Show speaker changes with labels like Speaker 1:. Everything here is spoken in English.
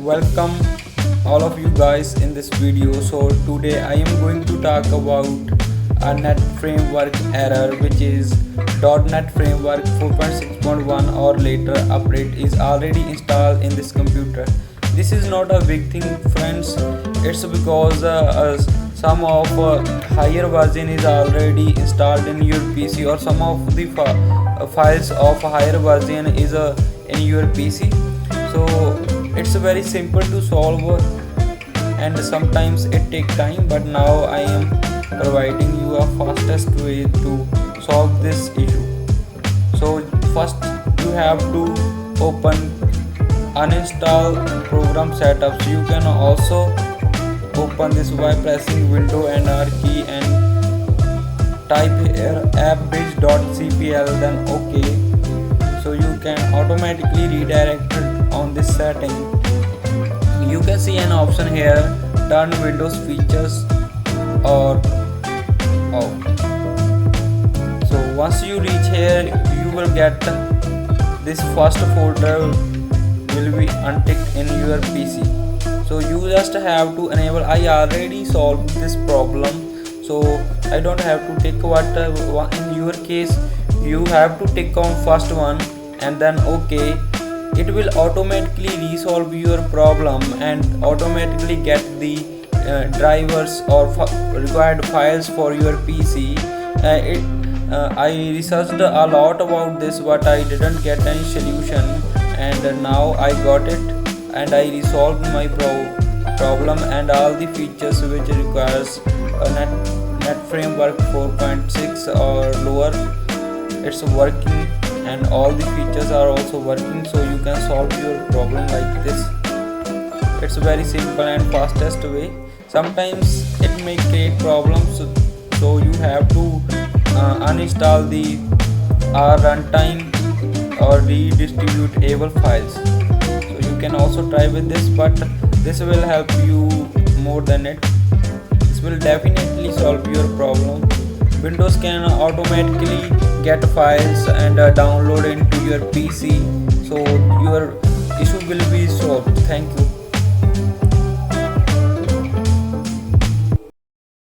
Speaker 1: Welcome all of you guys in this video. So today I am going to talk about a net framework error, which is .NET framework 4.6.1 or later update is already installed in this computer. This is not a big thing, friends. It's because some of higher version is already installed in your PC, or some of the files of higher version is in your PC. So it's very simple to solve, and sometimes it takes time, but now I am providing you a fastest way to solve this issue. So first you have to open uninstall program setups. You can also open this by pressing window and R key and type here appbridge.cpl, then OK. So you can automatically redirect it on this setting. You can see an option here, turn Windows features or off. So once you reach here, you will get this first folder will be unticked in your PC. So you just have to enable. I already solved this problem, so I don't have to tick what in your case you have to tick on first one and then OK. It will automatically resolve your problem and automatically get the drivers or required files for your PC. I researched a lot about this, but I didn't get any solution, and now I got it and I resolved my problem, and all the features which requires a net framework 4.6 or lower, it's working, and all the features are also working. So you can solve your problem like this. It's very simple and fastest way. Sometimes it may create problems, so you have to uninstall the runtime or redistribute able files. So you can also try with this, but this will help you more than it. This will definitely solve your problem. Windows can automatically get files and download into your PC, so your issue will be solved. Thank you.